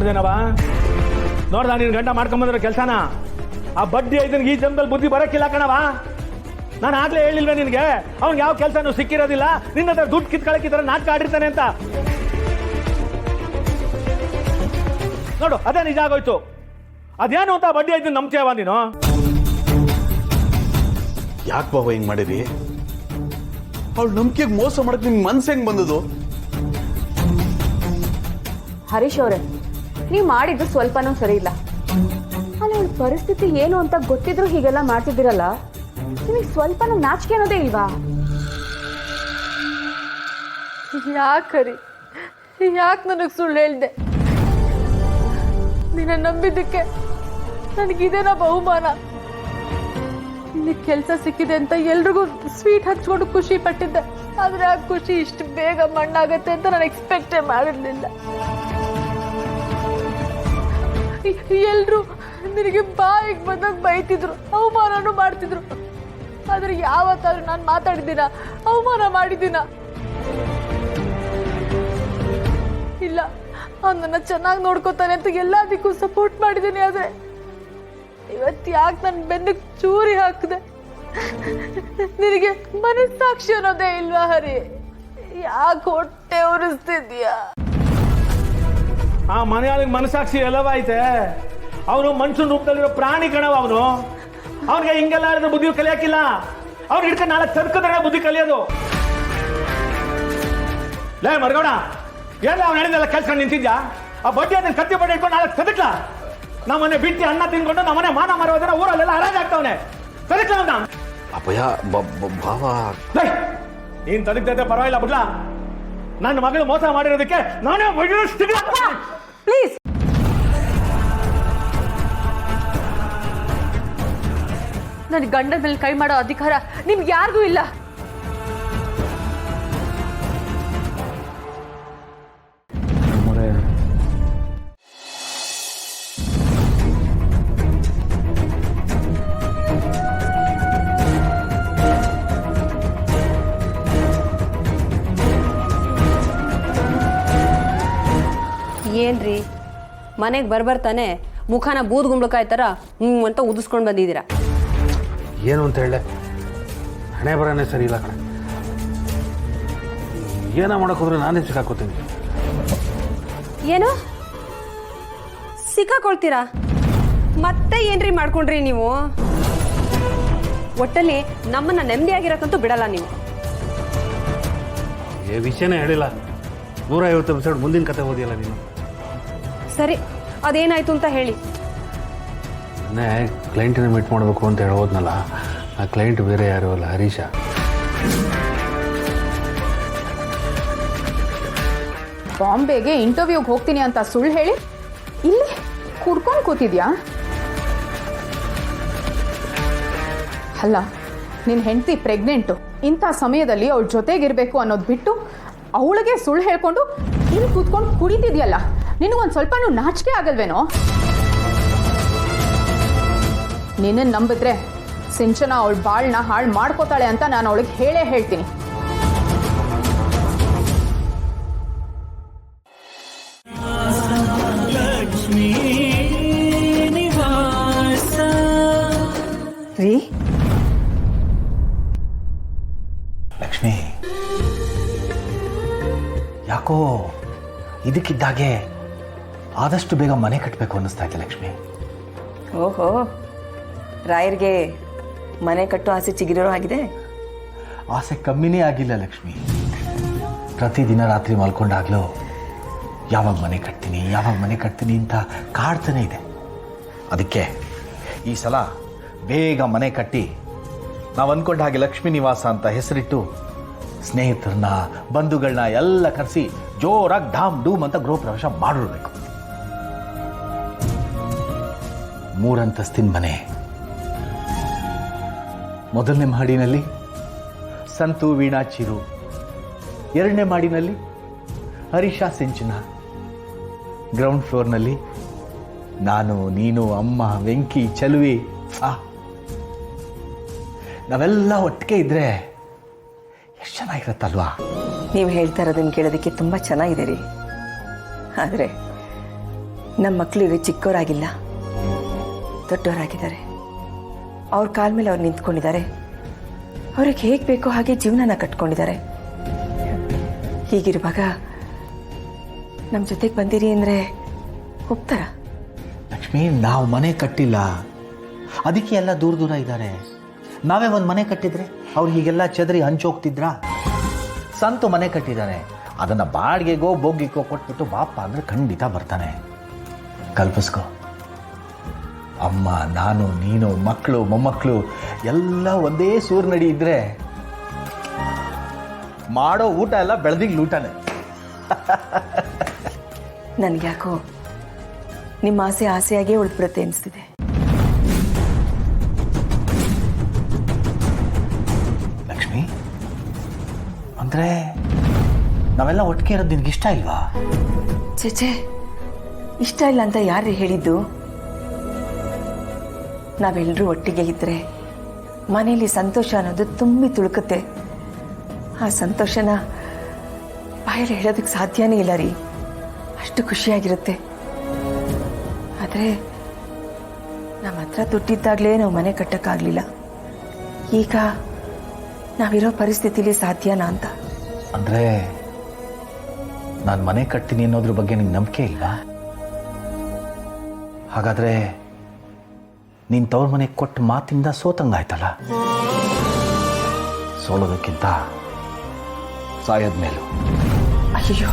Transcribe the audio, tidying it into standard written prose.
ನೋಡ್ದೇನವ ನೋಡ್ದ ನೀನು ಗಂಟ ಮಾಡ್ಕೊಂಬಂದಿರೋ ಕೆಲಸನ ಆ ಬಡ್ಡಿ ಐದನ್ಗೆ ಈ ಜನ್ಮದಲ್ಲಿ ಬುದ್ಧಿ ಬರೋಕ್ಕಿಲ್ಲ ಕಣವ. ನಾನು ಆಗ್ಲೇ ಹೇಳಿಲ್ವೇ ನಿನಗೆ ಅವ್ನಿಗೆ ಯಾವ ಕೆಲಸನೂ ಸಿಕ್ಕಿರೋದಿಲ್ಲ, ನಿನ್ನ ಹತ್ರ ದುಡ್ಡು ಕಿತ್ಕೊಳಕ್ಕಿದ್ರೆ ನಾಟಕ ಆಡಿರ್ತಾನೆ ಅಂತ. ನೋಡು ಅದೇ ನಿಜ ಆಗೋಯ್ತು. ಅದೇನು ಅಂತ ಬಡ್ಡಿ ಐದನ್ ನಂಬ್ತೀಯವ ನೀನು? ಯಾಕೆ ಬಾಬಾ ಹಿಂಗ್ ಮಾಡಿರಿ? ಅವಳು ನಂಬಿಕೆಗೆ ಮೋಸ ಮಾಡಕ್ ನಿಮ್ ಮನ್ಸು ಹೆಂಗ್ ಬಂದದು? ಹರೀಶ್ ಅವರೇ, ನೀವು ಮಾಡಿದ್ದು ಸ್ವಲ್ಪನೂ ಸರಿ ಇಲ್ಲ. ಅಲ್ಲ, ಅವಳ ಪರಿಸ್ಥಿತಿ ಏನು ಅಂತ ಗೊತ್ತಿದ್ರು ಹೀಗೆಲ್ಲ ಮಾಡ್ತಿದ್ದೀರಲ್ಲ, ನಿಮಗೆ ಸ್ವಲ್ಪನೂ ನಾಚಿಕೆ ಅನ್ನೋದೇ ಇಲ್ವಾ? ಯಾಕರಿ ಯಾಕೆ ನನಗೆ ಸುಳ್ಳು ಹೇಳ್ದೆ? ನಿನ್ನ ನಂಬಿದ್ದಕ್ಕೆ ನನಗಿದೇನಾ ಬಹುಮಾನ? ನಿನಗೆ ಕೆಲಸ ಸಿಕ್ಕಿದೆ ಅಂತ ಎಲ್ರಿಗೂ ಸ್ವೀಟ್ ಹಚ್ಕೊಂಡು ಖುಷಿ ಪಟ್ಟಿದ್ದೆ, ಆದ್ರೆ ಆ ಖುಷಿ ಇಷ್ಟು ಬೇಗ ಮಣ್ಣಾಗತ್ತೆ ಅಂತ ನಾನು ಎಕ್ಸ್ಪೆಕ್ಟೇ ಮಾಡಿರ್ಲಿಲ್ಲ. ಎಲ್ರು ನಿನಗೆ ಬಾಯಿಗೆ ಬಂದಾಗ ಬೈತಿದ್ರು, ಅವಮಾನನೂ ಮಾಡ್ತಿದ್ರು. ಆದ್ರೆ ಯಾವತ್ತಾದ್ರೂ ನಾನು ಮಾತಾಡಿದ್ದೀನ, ಅವಮಾನ ಮಾಡಿದ್ದೀನ? ಇಲ್ಲ. ಅವನನ್ನ ಚೆನ್ನಾಗಿ ನೋಡ್ಕೋತಾನೆ ಅಂತ ಎಲ್ಲದಕ್ಕೂ ಸಪೋರ್ಟ್ ಮಾಡಿದ್ದೀನಿ. ಆದ್ರೆ ಇವತ್ತು ಯಾಕೆ ನನ್ನ ಬೆನ್ನಿಗೆ ಚೂರಿ ಹಾಕಿದೆ? ನಿನಗೆ ಮನಸ್ಸಾಕ್ಷಿ ಅನ್ನೋದೇ ಇಲ್ವಾ ಹರಿ? ಯಾಕೆ ಹೊಟ್ಟೆ ಉರಿಸ್ತಿದ್ಯಾ? ಆ ಮನೆಯೊಳಗೆ ಮನಸ್ಸಾಕ್ಷಿ ಎಲ್ಲವೈತೆ? ಅವನು ಮನುಷ್ಯನ ರೂಪದಲ್ಲಿರೋ ಪ್ರಾಣಿ ಕಣವ. ಅವನಿಗೆ ಹಿಂಗೆಲ್ಲ ಹೇಳಿದ್ರೆ ಬುದ್ಧಿ ಕಲಿಯಕ್ಕಿಲ್ಲ. ಅವ್ನು ಹಿಡ್ಕೊಂಡು ನಾಳೆ ತರ್ಕದ್ರೆ ಬುದ್ಧಿ ಕಲಿಯೋದು. ಲೇ ಮರ್ಗೌಡ, ಎಲ್ಲ ಅವ್ನು ಹೇಳಿದೆಲ್ಲ ಕೆಲ್ಸ್ಕೊಂಡು ನಿಂತಿದ್ಯಾ? ಆ ಬಡ್ಡಿ ಅದನ್ನ ಕತ್ತಿ ಬಡ್ಡಿ ಇಟ್ಕೊಂಡು ನಾಳೆ ತದಕ್ಲ. ನಮ್ಮನೆ ಬಿಟ್ಟು ಅನ್ನ ತಿನ್ಕೊಂಡು ನಮ್ಮನೆ ಮಾನ ಮರೋದನ್ನ ಊರಲ್ಲೆಲ್ಲ ಹರಾಜಾಗ್ತಾವನೆ. ತದಕ್ಲ ಅವನ ಅಪ್ಪಯ್ಯ ಭಾವ. ನೀನ್ ತದಕ್ತೈತೆ ಪರವಾಗಿಲ್ಲ ಬಿಡ್ಲ. ನನ್ನ ಮಗಳು ಮೋಸ ಮಾಡಿರೋದಕ್ಕೆ ನಾನೇ ಪ್ಲೀಸ್. ನನ್ನ ಗಂಡನ ಮೇಲೆ ಕೈ ಮಾಡೋ ಅಧಿಕಾರ ನಿಮ್ಗೆ ಯಾರಿಗೂ ಇಲ್ಲ. ಏನ್ರಿ ಮನೆಗೆ ಬರ್ತಾನೆ ಮುಖನ ಬೂದ್ ಗುಂಬಳಕಾಯಿ ಥರ ಅಂತ ಉದಿಸ್ಕೊಂಡು ಬಂದಿದ್ದೀರಾ? ಏನು ಅಂತ ಹೇಳೆ, ಹಣೆ ಬರನೇ ಸರಿ ಇಲ್ಲ ಕಣೆ. ಏನೋ ಮಾಡಕ್ಕೆ ಹೋದ್ರೆ ನಾನೇ ಸಿಕ್ಕಾಕೋತೀನಿ. ಏನು ಸಿಕ್ಕಾಕೊಳ್ತೀರಾ? ಮತ್ತೆ ಏನ್ರಿ ಮಾಡ್ಕೊಂಡ್ರಿ ನೀವು? ಒಟ್ಟಲ್ಲಿ ನಮ್ಮನ್ನ ನೆಮ್ಮದಿಯಾಗಿರಕ್ಕಂತೂ ಬಿಡಲ್ಲ ನೀವು. ಏ ವಿಷಯನೇ ಹೇಳಿಲ್ಲ. 150 ಎಪಿಸೋಡ್ ಮುಂದಿನ ಕತೆ ಓದಿಯಲ್ಲ ನೀನು. ಸರಿ, ಅದೇನಾಯ್ತು ಅಂತ ಹೇಳಿ. ಕ್ಲೈಂಟಿನ ಮೀಟ್ ಮಾಡಬೇಕು ಅಂತ ಹೇಳೋದ್ನಲ್ಲ, ಆ ಕ್ಲೈಂಟ್ ಬೇರೆ ಯಾರು ಅಲ್ಲ, ಹರೀಶ. ಬಾಂಬೆಗೆ ಇಂಟರ್ವ್ಯೂಗೆ ಹೋಗ್ತೀನಿ ಅಂತ ಸುಳ್ಳು ಹೇಳಿ ಇಲ್ಲಿ ಕುಡ್ಕೊಂಡು ಕೂತಿದ್ಯಾ? ಅಲ್ಲ, ನಿನ್ನ ಹೆಂಡತಿ ಪ್ರೆಗ್ನೆಂಟು. ಇಂಥ ಸಮಯದಲ್ಲಿ ಅವಳ ಜೊತೆಗಿರಬೇಕು ಅನ್ನೋದು ಬಿಟ್ಟು ಅವಳಿಗೆ ಸುಳ್ಳು ಹೇಳ್ಕೊಂಡು ಇಲ್ಲಿ ಕೂತ್ಕೊಂಡು ಕುಡಿತಿದ್ಯಲ್ಲ, ನಿನಗೊಂದು ಸ್ವಲ್ಪನೂ ನಾಚಿಕೆ ಆಗಲ್ವೇನೋ? ನಿನ್ನನ್ನು ನಂಬಿದ್ರೆ ಸಿಂಚನ ಅವಳ ಬಾಳನ್ನ ಹಾಳು ಮಾಡ್ಕೋತಾಳೆ ಅಂತ ನಾನು ಅವಳಿಗೆ ಹೇಳೇ ಹೇಳ್ತೀನಿ. ರೀ ಲಕ್ಷ್ಮಿ, ಯಾಕೋ ಇದಕ್ಕಿದ್ದಾಗೆ ಆದಷ್ಟು ಬೇಗ ಮನೆ ಕಟ್ಟಬೇಕು ಅನ್ನಿಸ್ತಾ ಇದೆ ಲಕ್ಷ್ಮಿ. ಓಹೋ, ರಾಯರ್ಗೆ ಮನೆ ಕಟ್ಟೋ ಆಸೆ ಚಿಗಿರೋ ಆಗಿದೆ? ಆಸೆ ಕಮ್ಮಿನೇ ಆಗಿಲ್ಲ ಲಕ್ಷ್ಮಿ. ಪ್ರತಿದಿನ ರಾತ್ರಿ ಮಲ್ಕೊಂಡಾಗ್ಲೂ ಯಾವಾಗ ಮನೆ ಕಟ್ತೀನಿ ಅಂತ ಕಾಡ್ತಾನೆ ಇದೆ. ಅದಕ್ಕೆ ಈ ಸಲ ಬೇಗ ಮನೆ ಕಟ್ಟಿ ನಾವು ಅಂದ್ಕೊಂಡ ಹಾಗೆ ಲಕ್ಷ್ಮೀ ನಿವಾಸ ಅಂತ ಹೆಸರಿಟ್ಟು ಸ್ನೇಹಿತರನ್ನ ಬಂಧುಗಳನ್ನ ಎಲ್ಲ ಕರೆಸಿ ಜೋರಾಗಿ ಢಾಮ್ ಡೂಮ್ ಅಂತ ಗೃಹ ಪ್ರವೇಶ ಮಾಡಿರ್ಬೇಕು. 3 ಅಂತಸ್ತಿನ ಮನೆ. ಮೊದಲನೇ ಮಹಡಿನಲ್ಲಿ ಸಂತು ವೀಣಾ ಚಿರು, 2ನೇ ಮಾಡಿನಲ್ಲಿ ಹರೀಶ ಸಿಂಚನ, ಗ್ರೌಂಡ್ ಫ್ಲೋರ್ನಲ್ಲಿ ನಾನು, ನೀನು, ಅಮ್ಮ, ವೆಂಕಿ, ಚಲುವಿ. ನಾವೆಲ್ಲ ಒಟ್ಟಿಗೆ ಇದ್ರೆ ಎಷ್ಟು ಚೆನ್ನಾಗಿರುತ್ತಲ್ವಾ? ನೀವು ಹೇಳ್ತಾ ಇರೋದನ್ನು ಕೇಳೋದಕ್ಕೆ ತುಂಬ ಚೆನ್ನಾಗಿದೆ ರೀ. ಆದರೆ ನಮ್ಮ ಮಕ್ಕಳಿಗೆ ಚಿಕ್ಕವರಾಗಿಲ್ಲ, ದೊಡ್ಡವರಾಗಿದ್ದಾರೆ. ಅವ್ರ ಕಾಲ ಮೇಲೆ ಅವ್ರು ನಿಂತ್ಕೊಂಡಿದ್ದಾರೆ. ಅವ್ರಿಗೆ ಹೇಗೆ ಬೇಕೋ ಹಾಗೆ ಜೀವನನ ಕಟ್ಕೊಂಡಿದ್ದಾರೆ. ಹೀಗಿರುವಾಗ ನಮ್ಮ ಜೊತೆಗೆ ಬಂದಿರಿ ಅಂದರೆ ಒಪ್ತಾರ? ಲಕ್ಷ್ಮಿ, ನಾವು ಮನೆ ಕಟ್ಟಿಲ್ಲ, ಅದಕ್ಕೆ ಎಲ್ಲ ದೂರ ದೂರ ಇದ್ದಾರೆ. ನಾವೇ ಒಂದು ಮನೆ ಕಟ್ಟಿದ್ರೆ ಅವ್ರು ಹೀಗೆಲ್ಲ ಚದರಿ ಹಂಚೋಗ್ತಿದ್ರಾ? ಸಂತು ಮನೆ ಕಟ್ಟಿದ್ದಾರೆ, ಅದನ್ನು ಬಾಡಿಗೆಗೋ ಬೋಗಿಗೋ ಕೊಟ್ಬಿಟ್ಟು ಬಾಪ ಅಂದರೆ ಖಂಡಿತ ಬರ್ತಾನೆ. ಕಲ್ಪಿಸ್ಕೊ, ಅಮ್ಮ, ನಾನು, ನೀನು, ಮಕ್ಕಳು, ಮೊಮ್ಮಕ್ಕಳು ಎಲ್ಲ ಒಂದೇ ಸೂರ್ನಡಿ ಇದ್ರೆ ಮಾಡೋ ಊಟ ಎಲ್ಲ ಬೆಳೆದಿಗೆ ಊಟನೇ. ನನಗ್ಯಾಕೋ ನಿಮ್ಮ ಆಸೆ ಆಸೆಯಾಗೇ ಉಳಿದ್ಬಿಡುತ್ತೆ ಅನಿಸ್ತಿದೆ. ಲಕ್ಷ್ಮಿ, ಅಂದರೆ ನಾವೆಲ್ಲ ಒಟ್ಟಿಗೆ ಇರೋದು ನಿನ್ಗೆ ಇಷ್ಟ ಇಲ್ವಾ? ಚೇಚೆ, ಇಷ್ಟ ಇಲ್ಲ ಅಂತ ಯಾರು ಹೇಳಿದ್ದು? ನಾವೆಲ್ಲರೂ ಒಟ್ಟಿಗೆ ಇದ್ರೆ ಮನೆಯಲ್ಲಿ ಸಂತೋಷ ಅನ್ನೋದು ತುಂಬಿ ತುಳುಕುತ್ತೆ. ಆ ಸಂತೋಷನ ಬಾಯಲ್ಲಿ ಹೇಳೋದಕ್ಕೆ ಸಾಧ್ಯನೇ ಇಲ್ಲ ರೀ. ಅಷ್ಟು ಖುಷಿಯಾಗಿರುತ್ತೆ. ಆದರೆ ನಮ್ಮ ಹತ್ರ ದುಡ್ಡಿದ್ದಾಗಲೇ ನಾವು ಮನೆ ಕಟ್ಟಕ್ಕಾಗಲಿಲ್ಲ. ಈಗ ನಾವಿರೋ ಪರಿಸ್ಥಿತಿಲಿ ಸಾಧ್ಯನಾ ಅಂತ. ಅಂದರೆ ನಾನು ಮನೆ ಕಟ್ತೀನಿ ಅನ್ನೋದ್ರ ಬಗ್ಗೆ ನಿಂಗೆ ನಂಬಿಕೆ ಇಲ್ವಾ? ಹಾಗಾದರೆ ನೀನು ತವ್ರ ಮನೆಗೆ ಕೊಟ್ಟು ಮಾತಿಂದ ಸೋತಂಗಾಯ್ತಲ್ಲ. ಸೋಲೋದಕ್ಕಿಂತ ಸಾಯೋದ್ಮೇಲೂ. ಅಯ್ಯೋ,